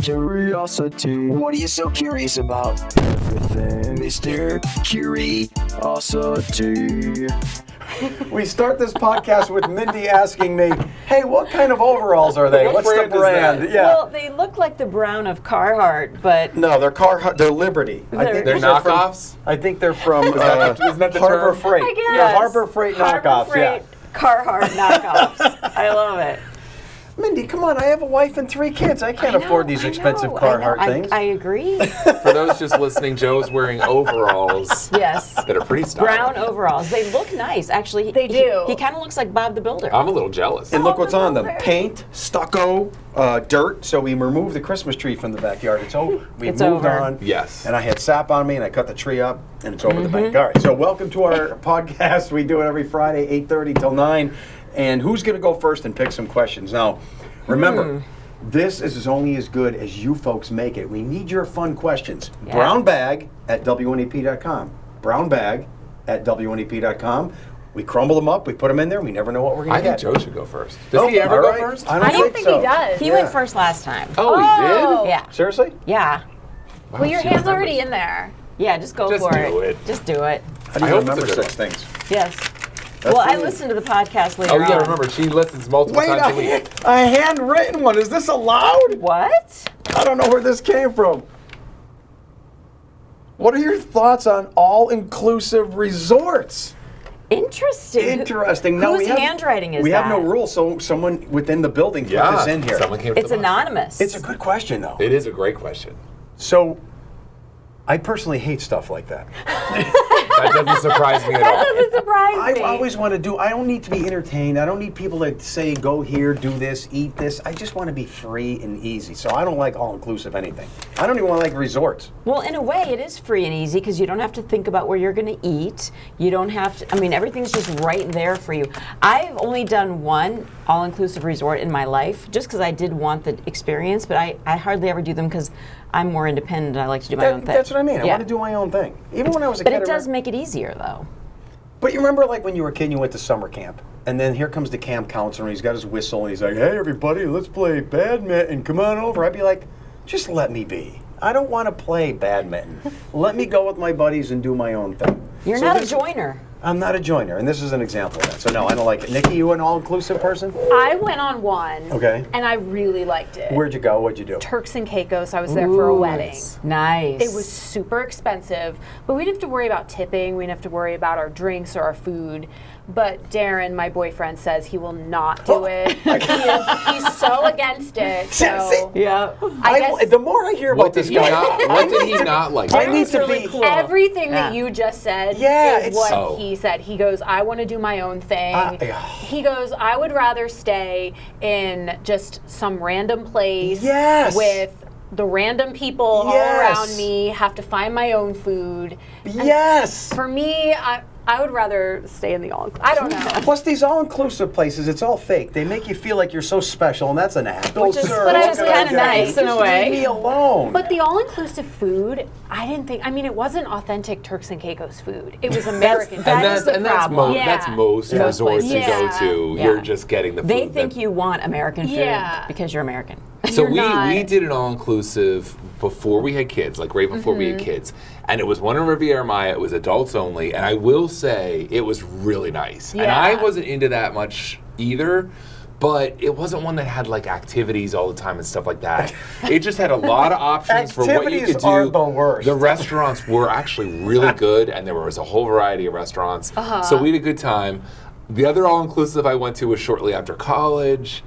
Curiosity. What are you so curious about? Everything, Mr. Curiosity. We start this podcast with Mindy asking me, hey, what kind of overalls are they? What's the brand? Yeah. Well, they look like the brown of Carhartt, but... No, they're Carhartt. They're Liberty. I think they're knockoffs? I think they're from isn't that the Harbor term? Freight. I guess. Yeah, Harbor Freight knockoffs. Freight, Carhartt knockoffs. I love it. Mindy, come on, I have a wife and 3 kids. I can't afford these expensive Carhartt things. I agree. For those just listening, Joe's wearing overalls. Yes. That are pretty stylish. Brown overalls. They look nice, actually. They do. He kind of looks like Bob the Builder. I'm a little jealous. And look what's on them. Paint, stucco, dirt. So we removed the Christmas tree from the backyard. It's over. We've moved on. Yes. And I had sap on me, and I cut the tree up, and it's over the bank. All right, so welcome to our podcast. We do it every Friday, 8:30 till 9. And who's going to go first and pick some questions? Now, remember, this is only as good as you folks make it. We need your fun questions. Yeah. Brownbag@wnep.com. Brownbag@wnep.com. We crumble them up, we put them in there, we never know what we're going I to think get. Joe should go first. Does he ever go first? I don't think so. he does. He went first last time. Oh, he did? Yeah. Seriously? Yeah. Wow, Well, your she hand's remembers. already in there. Yeah, just go Just for do it. Just do it. How do I you hope remember it's a good such one. things? Yes. That's Well, I really- listened to the podcast later Oh, yeah, on. remember, she listens multiple times a week. a handwritten one. Is this allowed? What? I don't know where this came from. What are your thoughts on all-inclusive resorts? Interesting. Interesting. Now, Whose handwriting is we that? have no rules, so someone within the building put Yeah, this in here. someone came to It's the box. anonymous. It's a good question, though. It is a great question. So, I personally hate stuff like that. That doesn't surprise me at all. Doesn't surprise I me. always want to I don't need to be entertained. I don't need people to say, go here, do this, eat this. I just want to be free and easy. So I don't like all-inclusive anything. I don't even want to like resorts. Well, in a way, it is free and easy because you don't have to think about where you're going to eat. You don't have to, I mean, everything's just right there for you. I've only done one all-inclusive resort in my life just because I did want the experience, but I hardly ever do them because I'm more independent and I like to do my own thing. That's what I mean. I Yeah. want to do my own thing. Even when I was a But kid. it does make it easier, though. But you remember, like, when you were a kid and you went to summer camp, and then here comes the camp counselor, and he's got his whistle, and he's like, hey, everybody, let's play badminton. Come on over. I'd be like, just let me be. I don't want to play badminton. Let me go with my buddies and do my own thing. You're So not a this- joiner. I'm not a joiner, and this is an example of that. So, no, I don't like it. Nikki, you an all-inclusive person? I went on one. Okay. And I really liked it. Where'd you go? What'd you do? Turks and Caicos. I was there for a wedding. Nice. It was super expensive, but we didn't have to worry about tipping. We didn't have to worry about our drinks or our food. But Darren, my boyfriend, says he will not do it. He's so against it. So Yeah. I guess the more I hear What about did this he guy, what did he not like? I need It's to really be. cool. everything Yeah. that you just said Yeah, is it's what so- he said. He goes, I want to do my own thing. Yeah. He goes, I would rather stay in just some random place Yes. with the random people all Yes. around me, have to find my own food. Yes. For me, I would rather stay in the all. I don't know. Plus, these all-inclusive places, it's all fake. They make you feel like you're so special, and that's an act. Which is- sir, but what it's can I kinda do? nice in a Just way. leave me alone. But the all-inclusive food, I didn't think. I mean, it wasn't authentic Turks and Caicos food. It was American. That food. is the problem. Yeah. That's most Most resorts you places. go to. Yeah. You're just getting the food. They think you want American food Yeah. because you're American. So You're we not. did an all-inclusive before we had kids, like right before we had kids. And it was one in Riviera Maya, it was adults only, and I will say it was really nice. And I Yeah. wasn't into that much either, but it wasn't one that had like activities all the time and stuff like that. It just had a lot of options for what you Activities could do. are the worst. The restaurants were actually really good, and there was a whole variety of restaurants. So we had a good time. The other all-inclusive I went to was shortly after college.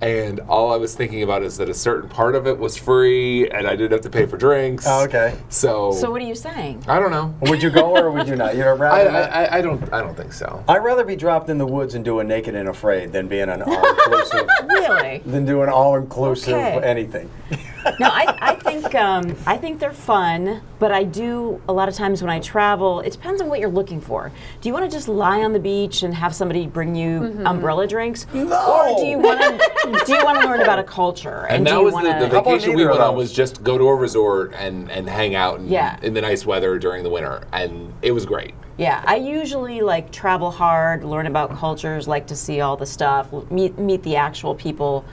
And all I was thinking about is that a certain part of it was free, and I didn't have to pay for drinks. Oh, okay. So So what are you saying? I don't know. Would you go or would you not? You'd rather not? I don't think so. I'd rather be dropped in the woods and doing Naked and Afraid than being an all-inclusive, Really? than doing all-inclusive Okay. anything. No, I think they're fun, but I do a lot of times when I travel. It depends on what you're looking for. Do you want to just lie on the beach and have somebody bring you umbrella drinks, No. or do you want to learn about a culture? And do that you was the wanna- vacation we neither of went on those? was just go to a resort and hang out Yeah. in the nice weather during the winter, and it was great. Yeah, I usually like travel hard, learn about cultures, like to see all the stuff, meet the actual people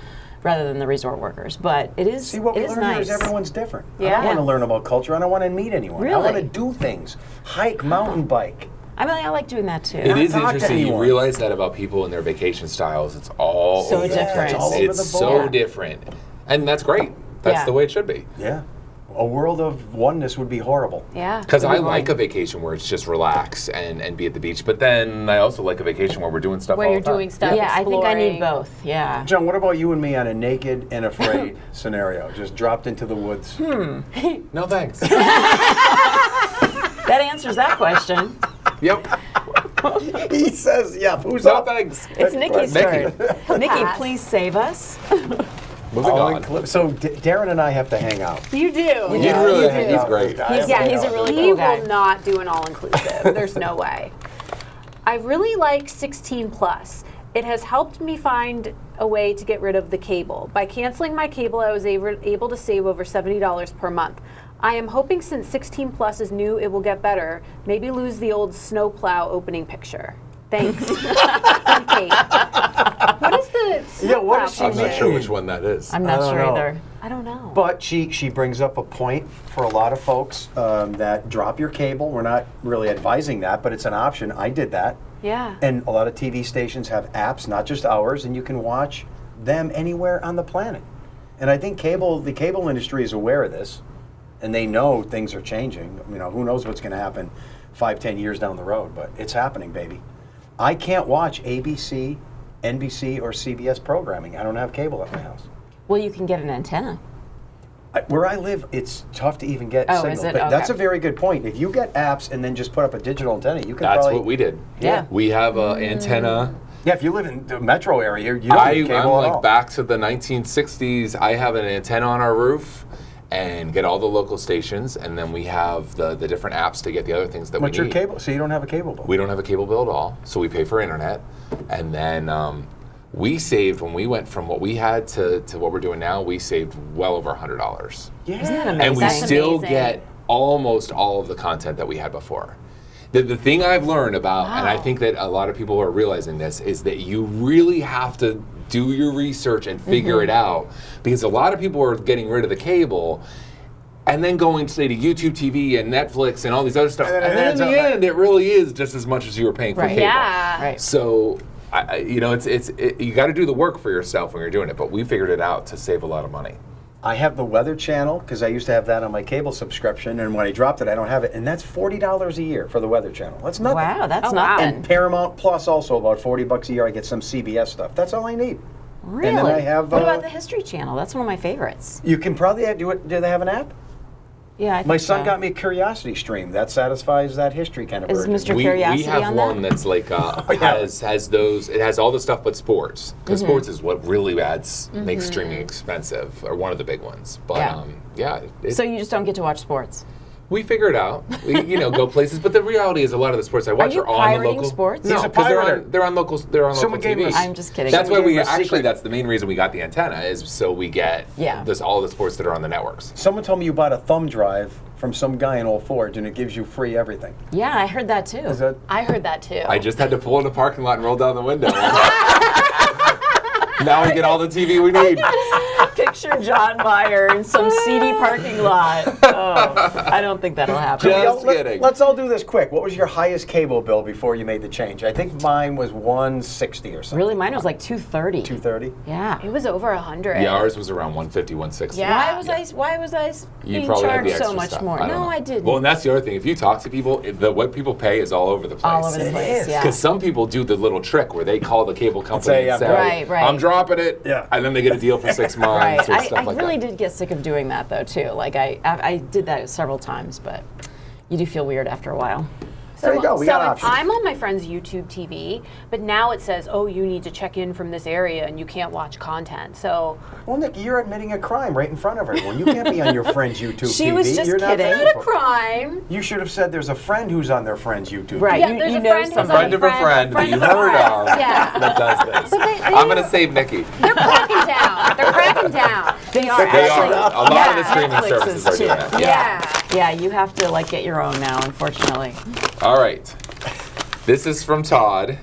rather than the resort workers. But it is See, what we it is learn here is nice. everyone's different. I Yeah. don't want to learn about culture. I don't want to meet anyone. I Really? want to do things. Hike, mountain bike. I mean, I like doing that too. It is talk to interesting. You anyone. realize that about people and their vacation styles. It's all So over the different. place. It's all over It's the so board. different, and that's great. That's Yeah. the way it should be. Yeah. A world of oneness would be horrible. Yeah. Because I Good like point. a vacation where it's just relax and be at the beach. But then I also like a vacation where we're doing stuff Where all you're the time. doing stuff. Yeah, I think I need exploring. both. Yeah. John, what about you and me on a naked and afraid scenario? Just dropped into the woods. No thanks. That answers that question. Yep. He says, yeah, who's No up? thanks. It's Nikki's Nikki. turn. Nikki, Pass. please save us. Moving on. So Darren and I have to hang out. You do. You really, he's great. He's a really He cool guy. will not do an all-inclusive. There's no way. I really like 16 plus. It has helped me find a way to get rid of the cable. By canceling my cable, I was able to save over $70 per month. I am hoping since 16 plus is new, it will get better. Maybe lose the old snowplow opening picture. Thanks. From Kate. What is the Yeah, what does snowplow she I'm not picture? sure which one that is. I'm not I don't sure know. either. I don't know. But she brings up a point for a lot of folks that drop your cable. We're not really advising that, but it's an option. I did that. Yeah. And a lot of TV stations have apps, not just ours, and you can watch them anywhere on the planet. And I think the cable industry is aware of this, and they know things are changing. You know, who knows what's going to happen 5-10 years down the road, but it's happening, baby. I can't watch ABC, NBC, or CBS programming. I don't have cable at my house. Well, you can get an antenna. Where I live, it's tough to even get Oh, signal. is it? But that's a Okay. very good point. If you get apps and then just put up a digital antenna, you can That's probably... what we did. Yeah. We have an antenna. Yeah, if you live in the metro area, you don't need I'm cable at all. like back to the 1960s. I have an antenna on our roof and get all the local stations, and then we have the different apps to get the other things that What's we your need. cable? So you don't have a cable bill? We don't have a cable bill at all, so we pay for internet. And then we saved, when we went from what we had to what we're doing now, we saved well over $100. Yeah. Isn't that amazing? And we That's still amazing. get almost all of the content that we had before. The thing I've learned about, and I think that a lot of people are realizing this, is that you really have to do your research and figure it out. Because a lot of people are getting rid of the cable and then going, say, to YouTube TV and Netflix and all these other stuff. And then it And then in adds the up. end, it really is just as much as you were paying for Right. cable. Yeah. Right. So, you know, you got to do the work for yourself when you're doing it. But we figured it out to save a lot of money. I have the Weather Channel because I used to have that on my cable subscription, and when I dropped it, I don't have it. And that's $40 a year for the Weather Channel. That's nothing. Wow, that's Oh, wow. nothing. And Paramount Plus also about $40 a year. I get some CBS stuff. That's all I need. Really? And then I have, what about the History Channel? That's one of my favorites. You can probably do it. Do they have an app? Yeah, I think My son so. got me a Curiosity stream. That satisfies that history kind of Is version. Mr. We Curiosity have on one that? that's like has those. It has all the stuff but sports, because sports is what really makes streaming expensive, or one of the big ones. But Yeah. So you just don't get to watch sports? we figure it out. We go places, but the reality is a lot of the sports I watch you are on the pirating local sports? He's No, a because pirater. they're on local. They're on Someone local gave TV. us- I'm just kidding. That's why Someone we gave us actually. secret. That's the main reason we got the antenna, is so we get all the sports that are on the networks. Someone told me you bought a thumb drive from some guy in Old Forge, and it gives you free everything. Yeah, I heard that too. Is that? I heard that too. I just had to pull in the parking lot and roll down the window. Now we get all the TV we need. Picture John Meyer in some seedy parking lot. Oh, I don't think that'll happen. Just kidding. Let's all do this quick. What was your highest cable bill before you made the change? I think mine was $160 or something. Really, mine was like $230. $230. Yeah. It was over 100. Yeah, ours was around 150, 160. Yeah. Why was I You being probably had the charged extra so much stuff. more? I don't No, know. I didn't. Well, and that's the other thing. If you talk to people, what people pay is all over the place. all over the It place. is. Yeah. Because some people do the little trick where they call the cable company and say, Right, right. I'm dropping it, Yeah. and then they get a deal for 6 months Right. or stuff I like really that. did get sick of doing that though too. Like I did that several times, but you do feel weird after a while. There you go. We got so options. I'm on my friend's YouTube TV, but now it says, oh, you need to check in from this area and you can't watch content. So Well, Nick, you're admitting a crime right in front of everyone. You can't be on your friend's YouTube She TV. was just You're kidding. Not not a faithful. crime. You should have said there's a friend who's on their friend's YouTube. Right. Yeah, you- there's you a know friend who's somebody. on Friend of a friend that you heard of Yeah. that does this. But they- I'm going to save Nikki. They're cracking down. They're cracking down. They are They actually. are. A lot of the streaming Netflix services is are doing too. that. Yeah. Yeah, you have to like get your own now, unfortunately. All right. This is from Todd.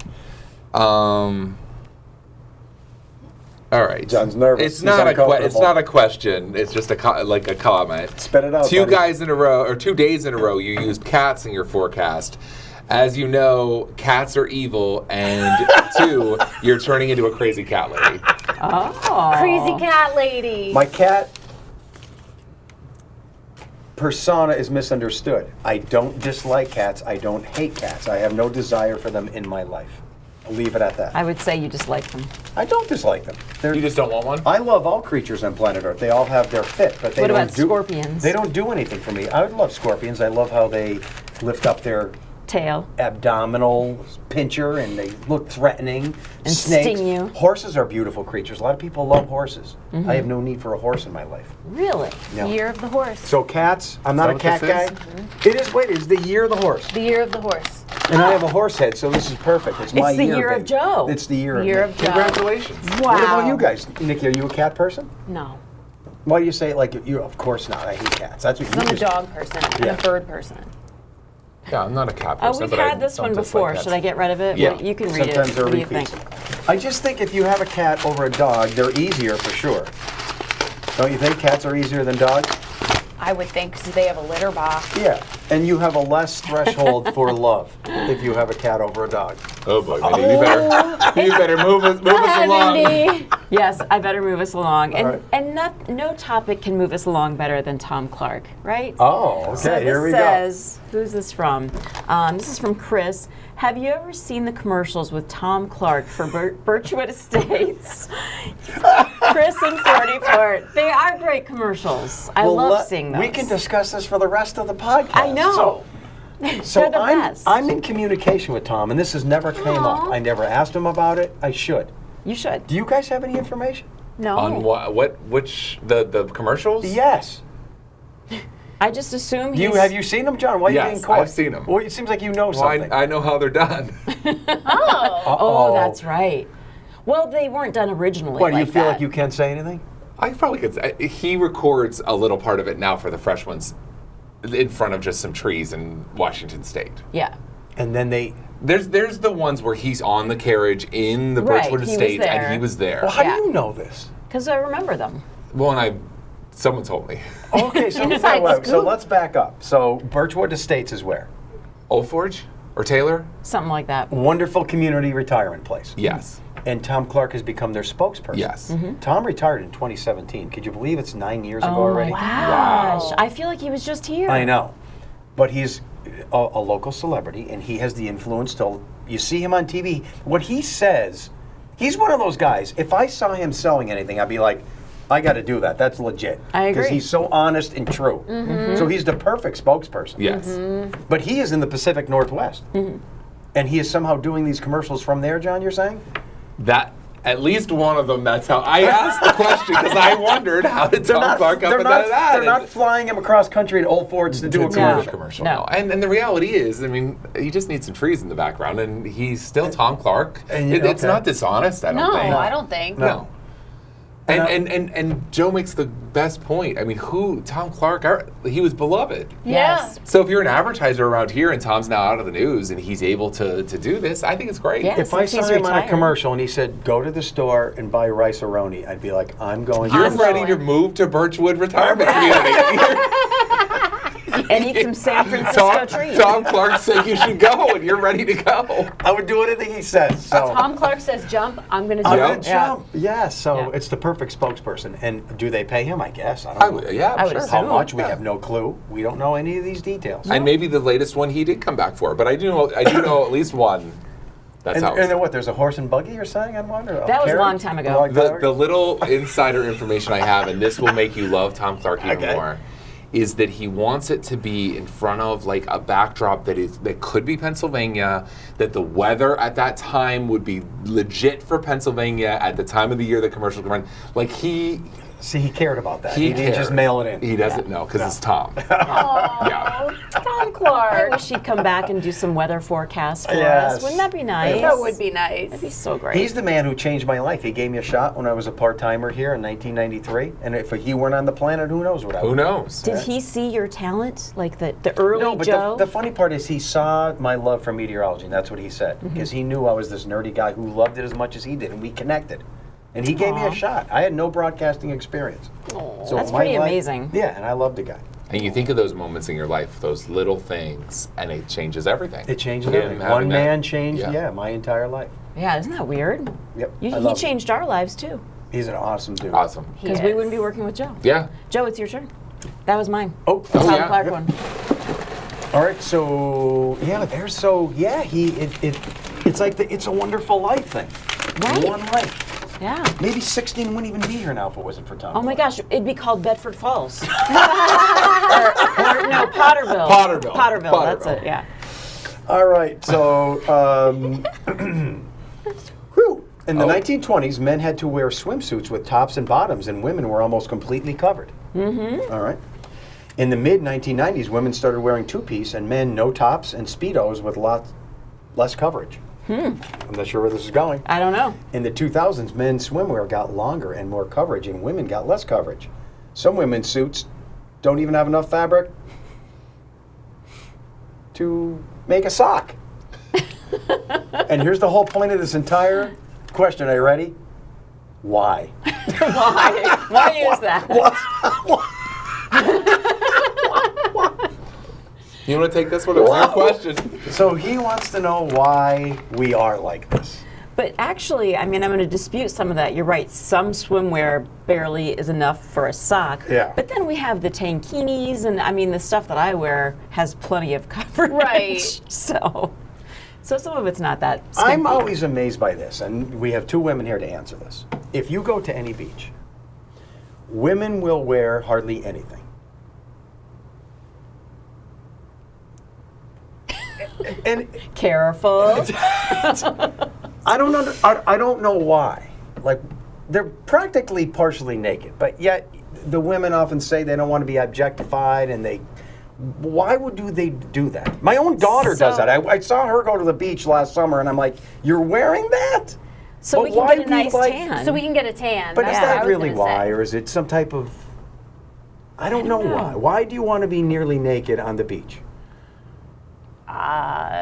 All right. John's nervous. It's He's not uncomfortable. it's not a question. It's just like a comment. Spit it out, Two buddy. guys in a row, or 2 days in a row, you used cats in your forecast. As you know, cats are evil, and 2, you're turning into a crazy cat lady. Oh. Crazy cat lady. My cat persona is misunderstood. I don't dislike cats. I don't hate cats. I have no desire for them in my life. I'll leave it at that. I would say you just like them. I don't dislike them. You just don't want one? I love all creatures on planet Earth. They all have their fit, but they What don't about do. scorpions? They don't do anything for me. I would love scorpions. I love how they lift up their Tail. abdominal pincher and they look threatening. And Snakes. sting you. Horses are beautiful creatures. A lot of people love horses. I have no need for a horse in my life. Really? No. Year of the horse. So cats, I'm not a Is cat that guy. what It is, wait, it's the year of the horse. The year of the horse. And I have a horse head, so this is perfect. It's my the year. year of baby. Joe. It's the year, Year of of me. Joe. Congratulations. Wow. What about you guys? Nikki, are you a cat person? No. Why do you say it like you? Of course not. I hate cats. That's what you I'm a just. dog person and Yeah. a bird person. Yeah, I'm not a cat Oh, person. we've but I had this don't one dislike before. cats. Should I get rid of it? Yeah. Well, you can read Sometimes it. they're What do you repeats. think? I just think if you have a cat over a dog, they're easier for sure. Don't you think cats are easier than dogs? I would think because they have a litter box. Yeah, and you have a less threshold for love if you have a cat over a dog. Oh boy, Mindy, you better move us along. Mindy. Yes, I better move us along. And right. and no topic can move us along better than Tom Clark, right? Oh, okay, So here we this go. says, who's this from? This is from Chris. Have you ever seen the commercials with Tom Clark for Birchwood Estates? Chris and 44. They are great commercials. I love seeing those. We can discuss this for the rest of the podcast. I know. So They're the I'm, best. I'm in communication with Tom, and this has never came up. Aw. I never asked him about it. I should. You should. Do you guys have any information? No. On which the commercials? Yes. I just assume Have you seen them, John? Why are you Yes, being quiet? I've seen 'em. Well, it seems like you know Well, something. I know how they're done. Oh. Oh, that's right. Well, they weren't done originally. Why, do you like feel that. like you can't say anything? I probably could. He records a little part of it now for the fresh ones, in front of just some trees in Washington State. Yeah. And then they. There's the ones where he's on the carriage in the Right, Birchwood he was Estates, there. and he was there. Well, how Yeah. do you know this? Because I remember them. Well, and someone told me. Okay, so, Inside so scoop. let's back up. So Birchwood Estates is where? Old Forge or Taylor? Something like that. Wonderful community retirement place. Yes. And Tom Clark has become their spokesperson. Yes. Tom retired in 2017. Could you believe it's 9 years ago Oh already? my Wow. gosh. I feel like he was just here. I know. But he's a local celebrity, and he has the influence to. You see him on TV. What he says, he's one of those guys. If I saw him selling anything, I'd be like, I got to do that. That's legit. I Because agree. he's so honest and true. So he's the perfect spokesperson. Yes. But he is in the Pacific Northwest. And he is somehow doing these commercials from there, John, you're saying? That at least one of them. That's how I asked the question because I wondered how did Tom Clark up they're and not, that. they're not flying him across country to Old Forge to do a to commercial. a commercial. No. No. And the reality is, I mean, he just needs some trees in the background, and he's still Tom Clark. And It's okay. not dishonest, I don't No, think. I don't think. No. And And Joe makes the best point. I mean, Tom Clark, he was beloved. Yes. So if you're an advertiser around here and Tom's now out of the news and he's able to do this, I think it's great. Yeah. If I Since saw he's him on a retired. commercial and he said, go to the store and buy rice-a-roni, I'd be like, I'm going to You're I'm ready going. to move to Birchwood Retirement Community. And eat some San Francisco trees. Tom Clark said you should go, and you're ready to go. I would do anything he says. So Tom Clark says jump, I'm going to I'm jump. gonna Yeah. jump. Yeah, so Yeah. it's the perfect spokesperson. And do they pay him? I guess. I don't know. Yeah, I would sure. assume. How much? We Yeah. have no clue. We don't know any of these details. And maybe the latest one he did come back for, but I do know at least one. That's And, how. and then what? There's a horse and buggy you're saying on one? Or That was a carriage? long time ago. Like that? The little insider information I have, and this will make you love Tom Clark even Okay. more, is that he wants it to be in front of like a backdrop that could be Pennsylvania, that the weather at that time would be legit for Pennsylvania at the time of the year the commercial can run. Like he See, he cared about that. He didn't cared. just mail it in. He doesn't know because it's Tom. Aw, Yeah. Tom I Clark. wish he'd come back and do some weather forecasts for Yes. us. Wouldn't that be nice? That would be nice. That'd be so great. He's the man who changed my life. He gave me a shot when I was a part-timer here in 1993. And if he weren't on the planet, who knows what I would Who knows? Did he see your talent? Like the early No, but Joe? the funny part is he saw my love for meteorology, and that's what he said. Because he knew I was this nerdy guy who loved it as much as he did, and we connected. And he gave me a Aw. shot. I had no broadcasting experience. So That's my pretty life- amazing. Yeah, and I loved the guy. And you think of those moments in your life, those little things, and it changes everything. It changes Him everything. having One that- man changed, my entire life. Yeah, isn't that weird? Yep. I He love him. changed our lives too. He's an awesome dude. Awesome. Because we wouldn't be working with Joe. Yeah. Joe, it's your turn. That was mine. Oh, Tom yeah. Clark Yep. one. all right. So it's like it's a wonderful life thing. Right. One life. Yeah. Maybe 16 wouldn't even be here now if it wasn't for Tom. Oh my gosh, it'd be called Bedford Falls. or no, Potterville. Potterville. Potterville, that's Potterville. it, yeah. All right. So, whew. In the 1920s, men had to wear swimsuits with tops and bottoms, and women were almost completely covered. Mm-hmm. All right. In the mid-1990s, women started wearing two-piece, and men no tops and Speedos with less coverage. I'm not sure where this is going. I don't know. In the 2000s, men's swimwear got longer and more coverage, and women got less coverage. Some women's suits don't even have enough fabric to make a sock. And here's the whole point of this entire question. Are you ready? Why? Why? Why is that? You want to take this one? It was your question. So he wants to know why we are like this. But actually, I mean, I'm going to dispute some of that. You're right. Some swimwear barely is enough for a sock. Yeah. But then we have the tankinis, and I mean, the stuff that I wear has plenty of coverage. Right. So some of it's not that I'm skimpy. always amazed by this, and we have two women here to answer this. If you go to any beach, women will wear hardly anything. And Careful. I don't know why. Like, they're practically partially naked, but yet the women often say they don't want to be objectified, and why they do that? My own daughter does that. I saw her go to the beach last summer, and I'm like, you're wearing that? So But we can why get a do you nice like- tan. So we can get a tan. But That's is what I that was really gonna why, say. or is it some type of... I don't know why. Why do you want to be nearly naked on the beach?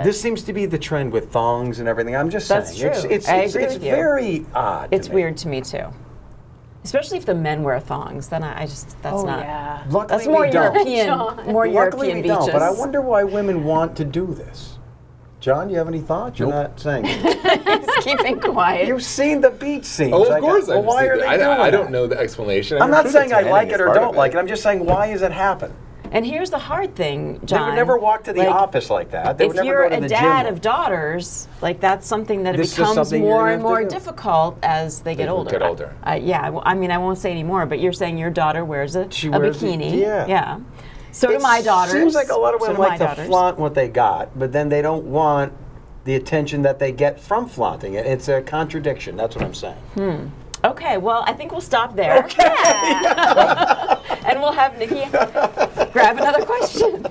This seems to be the trend with thongs and everything. I'm just That's saying. true. It's I agree with you. very odd to It's me. weird to me too. Especially if the men wear thongs, then that's Oh, not. yeah. Luckily That's more we don't. European. More Luckily European we beaches. don't, but I wonder why women want to do this. John, do you have any thoughts? You're not saying it. He's keeping quiet. You've seen the beach scenes. Oh, of Like, course. well, why are they doing I don't that? know the explanation. I'm not sure saying the I like tanning it is or part of don't like it. I'm just saying, why does it happen? And here's the hard thing, They John. would never walk to the Like, office like that. They would If never you're go to a the dad gym. of daughters, like that's something that it This is becomes something you're more gonna and have to more do. difficult as they get older. get older. I mean, I won't say any more, but you're saying your daughter wears a She wears the- bikini. yeah. So do my daughters. Seems like a lot of So women do my like to daughters. flaunt what they got, but then they don't want the attention that they get from flaunting it. It's a contradiction. That's what I'm saying. Okay, well, I think we'll stop there. Okay. And we'll have Nikki grab another question.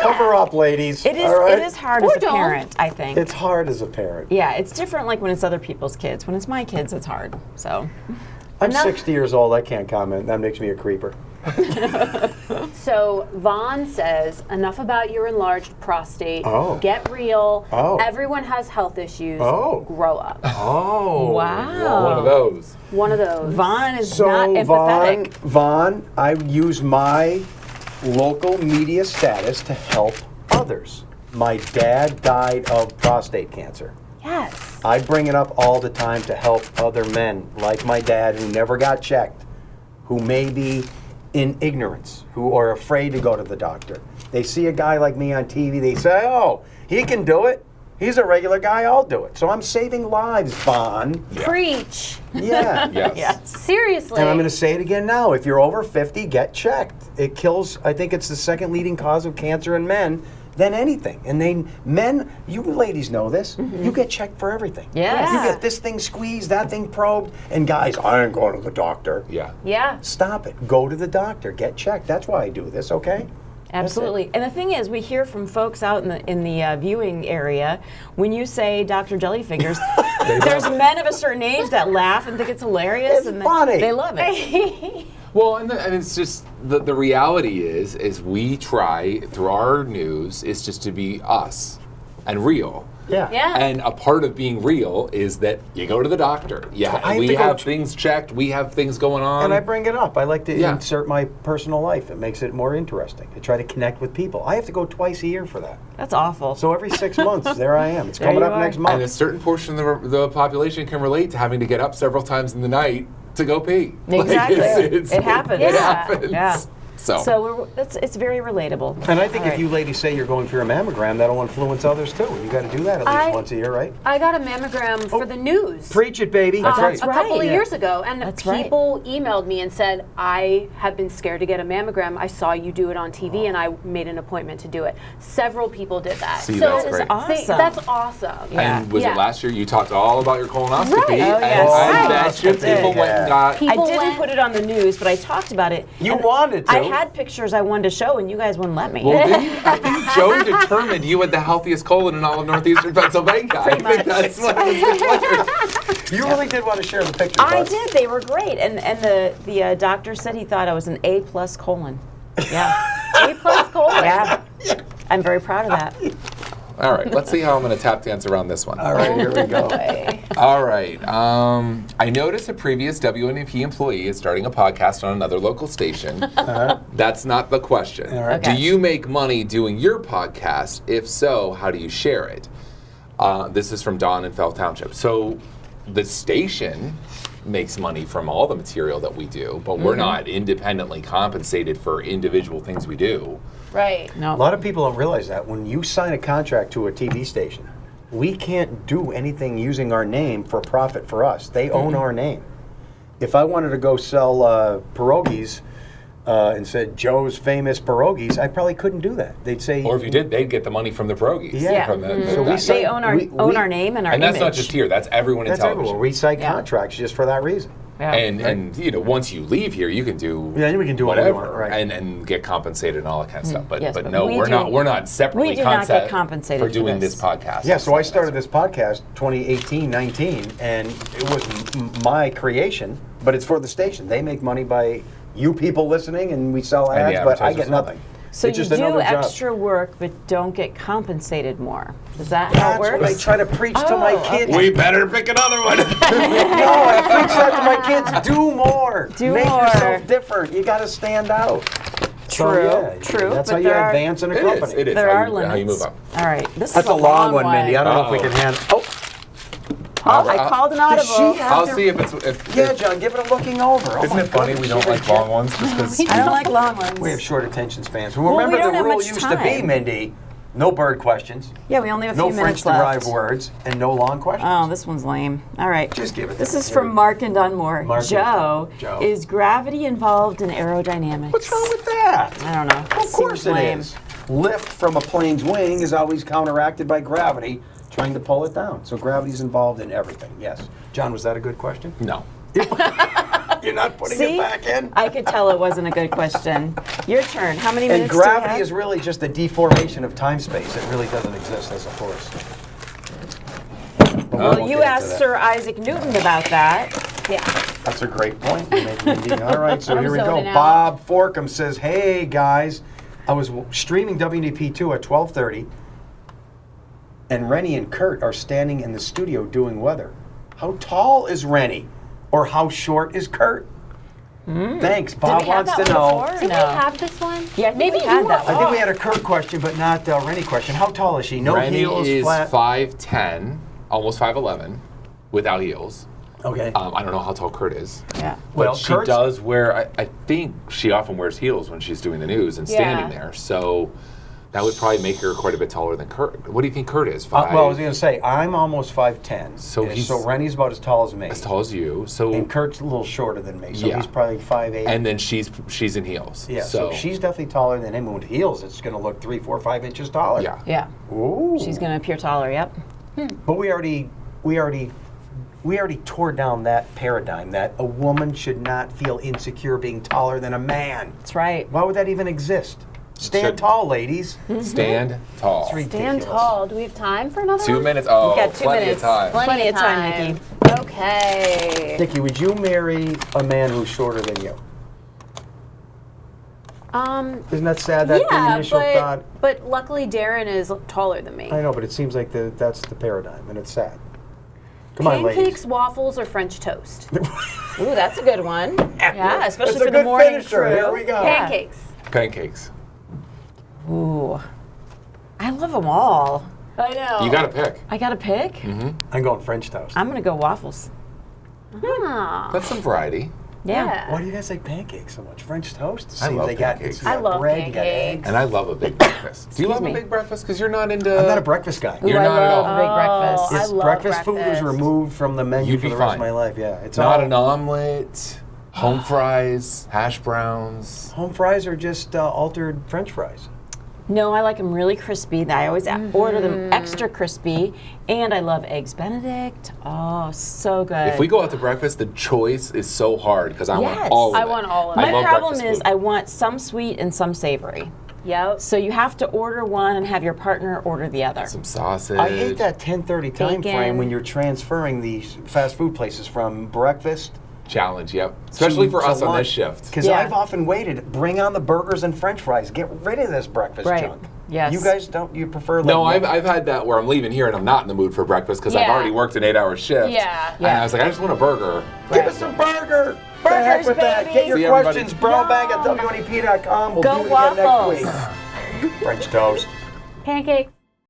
Cover up, ladies. It is. all right? It is hard Or as a don't. parent, I think. It's hard as a parent. Yeah, it's different like when it's other people's kids. When it's my kids, it's hard. So. I'm Enough. 60 years old. I can't comment. That makes me a creeper. So Vaughn says, enough about your enlarged prostate. Oh. Get real. Oh. Everyone has health issues. Oh. Grow up. Oh. Wow. One of those. One of those. Vaughn is So, not empathetic. Vaughn, I use my local media status to help others. My dad died of prostate cancer. Yes. I bring it up all the time to help other men like my dad who never got checked, who may be in ignorance, who are afraid to go to the doctor. They see a guy like me on TV, they say, oh, he can do it. He's a regular guy, I'll do it. So I'm saving lives, Vaughn. Preach. Yeah. Yes. Seriously. And I'm going to say it again now. If you're over 50, get checked. It kills, I think it's the second leading cause of cancer in men than anything. And men, you ladies know this, you get checked for everything. Yes. You get this thing squeezed, that thing probed, and guys, I ain't going to the doctor. Yeah. Yeah. Stop it. Go to the doctor. Get checked. That's why I do this, okay? Absolutely. And the thing is, we hear from folks out in the viewing area, when you say Dr. Jellyfingers, there's men of a certain age that laugh and think it's hilarious. It's and funny. They love it. Well, and it's just the reality is we try through our news is just to be us and real. Yeah. Yeah. And a part of being real is that you go to the doctor. Yeah, I have we to go have things checked. We have things going on. And I bring it up. I like to Yeah. insert my personal life. It makes it more interesting. I try to connect with people. I have to go twice a year for that. That's awful. So every 6 months, there I am. It's There coming you up are. next And a month. certain portion of the population can relate to having to get up several times in the night to go pee. Exactly. It's- It happens. It Yeah. happens. Yeah. So, It's very relatable. And I think All if you ladies say you're going for a mammogram, that'll influence others too. You got to do that at least once a year, right? I got a mammogram for the news. Preach it, baby. That's a right. couple of Yeah. years ago, and That's right. people emailed me and said, I have been scared to get a mammogram. I saw you do it on TV, and I made an appointment to do it. Several people did that. See, that's great. awesome. That's awesome. Yeah. and was it Yeah. last year you talked all about your colonoscopy? Right. Oh, And yes. I Right. bet you I did. people went and got. I People didn't went- put it on the news, but I talked about it. You and wanted to. I had pictures I wanted to show, and you guys wouldn't let me. Well, I think Joe determined you had the healthiest colon in all of northeastern Pennsylvania. I think much. that's what was declared. You really did want to share the pictures. I huh? did. They were great, and the doctor said he thought I was an A+ colon. Yeah, A+ colon. yeah. I'm very proud of that. All right, let's see how I'm going to tap dance around this one. All right, here we go. All right. I noticed a previous WNEP employee is starting a podcast on another local station. That's not the question. All right. Okay. Do you make money doing your podcast? If so, how do you share it? This is from Don in Fell Township. So the station makes money from all the material that we do, but we're not independently compensated for individual things we do. Right. A No. lot of people don't realize that when you sign a contract to a TV station, we can't do anything using our name for profit for us. They own our name. If I wanted to go sell pierogies and said Joe's famous pierogies, I probably couldn't do that. They'd say, Or if you did, they'd get the money from the pierogies. Yeah. From the, So we that- say- They own our we- our name and our and that's image. not just here. That's everyone in that's television. everywhere. We sign Yeah. contracts just for that reason. Yeah. And you know, once you leave here, you can do Yeah, then we can do what we whatever want, right. and get compensated and all that kind of stuff. But Yes, but but no, we we're do- not separately we do not get concept compensated for for doing this. this podcast. Yeah, so I started this podcast 2018-19, and it was my creation, but it's for the station. They make money by you people listening, and we sell And the ads, but I advertisers get sell. nothing. So it's you just do another job. extra work, but don't get compensated more. Is that how it That's what I works? try to preach to my Oh, kids. We better pick another one. No, I preach that to my kids. Do more. Do Make more. yourself different. You got to stand out. So, True, yeah, true, That's but how you there are- advance in a It company. is. It is. There how are you, limits. How you move up. All right, this That's is a long one, Mindy. I don't know if we Uh-oh. can handle. Oh, Oh, I called an Does she audible. have I'll to- see if it's. If, yeah, John, give it a looking over. Oh Isn't my it funny goodness, we don't she like reject- long ones just because? I don't like long ones. We have short attention spans. we Remember don't the have rule much used to be, time. Mindy, no bird questions, Yeah, we only have a no few minutes French-derived left. words, and no long questions. Oh, this one's lame. All right. Just give it This to is me. from Mark and Dunmore. Mark and Joe, Joe. is gravity involved in aerodynamics? What's wrong with that? I don't know. Of course it lame. is. Lift from a plane's wing is always counteracted by gravity trying to pull it down. So gravity's involved in everything, yes. John, was that a good question? No. You're not putting See, it back in? I could tell it wasn't a good question. Your turn. How many And minutes do you gravity have? is really just a deformation of time-space. It really doesn't exist as a force. But we Well, won't you get into asked that. Sir Isaac Newton about that. Yeah. That's a great point. You're making me dig. All right, so I'm here we go. zoning out. Bob Forkham says, "Hey guys, I was streaming WNEP2 at 12:30, and Rennie and Kurt are standing in the studio doing weather. How tall is Rennie, or how short is Kurt? Thanks. Bob we have wants that to one know. before? Did No. we have this one? Yeah, I think maybe we had you that were I think we off. had a Kurt question, but not a Rennie question. How tall is she? No Rennie heels, is flat. 5'10", almost 5'11", without heels. Okay. I don't know how tall Kurt is. Yeah. But Well, she Kurt's- does wear, I think she often wears heels when she's doing the news and standing Yeah. there. So that would probably make her quite a bit taller than Kurt. What do you think Kurt is? Well, I was going to say, I'm almost 5'10". So he's- so Rennie's about as tall as me. as tall as you. So And Kurt's a little shorter than me, so Yeah. he's probably 5'8". and then she's in heels. yeah, so she's definitely taller than him. With heels, it's going to look 3, 4, 5 inches taller. yeah. Yeah. Ooh. She's going to appear taller, yep. But we already tore down that paradigm that a woman should not feel insecure being taller than a man. That's right. Why would that even exist? Stand Should- tall, ladies. Stand tall. It's ridiculous. Stand tall. Do we have time for another 2 one? minutes. Oh, We've got 2 plenty minutes. of time. Plenty of time, Nikki. Okay. Nikki, would you marry a man who's shorter than you? Isn't that sad, that the initial thought? but luckily Darren is taller than me. I know, but it seems like that's the paradigm, and it's sad. Come on, ladies. Pancakes, waffles, or French toast? Ooh, that's a good one. Yeah, especially It's a for the good morning finisher. crew. Here we go. Pancakes. Pancakes. Ooh, I love them all. I know. You got to pick. I gotta pick. I'm going French toast. I'm gonna go waffles. Ah. That's some variety. Yeah. Why do you guys like pancakes so much? French toast? It I seems love they got, pancakes. you got I love bread, you got pancakes. eggs. And I love a big breakfast. Do you love me. a big breakfast? Because you're not into. I'm not a breakfast guy. Ooh, You're I not at love all. a big breakfast. I If love breakfast food was breakfast. removed from the menu You'd for be the rest fine. of my life, yeah. It's Not all, an omelet, home fries, hash browns. home fries are just altered French fries. No, I like them really crispy. I always order them extra crispy, and I love eggs Benedict. Oh, so good. If we go out to breakfast, the choice is so hard because I Yes. want all of it. I want all of My it. love problem breakfast is food. I want some sweet and some savory. Yep. So you have to order one and have your partner order the other. Some sausage. I hate that 10:30 time Bacon. frame when you're transferring these fast food places from breakfast challenge, yep. Especially for us on this shift. Because Yeah. I've often waited. Bring on the burgers and French fries. Get rid of this breakfast Right. junk. Yes. You guys don't. You prefer? Like, No, I've had that where I'm leaving here and I'm not in the mood for breakfast because I've Yeah. already worked an 8-hour shift. Yeah. And I was like, I just want a burger. Give us a burger. The heck Burgers, with that. baby. Get your See everybody. questions. Brownbag at WNEP.com. We'll Go do it again waffles. next week. French toast. Pancakes.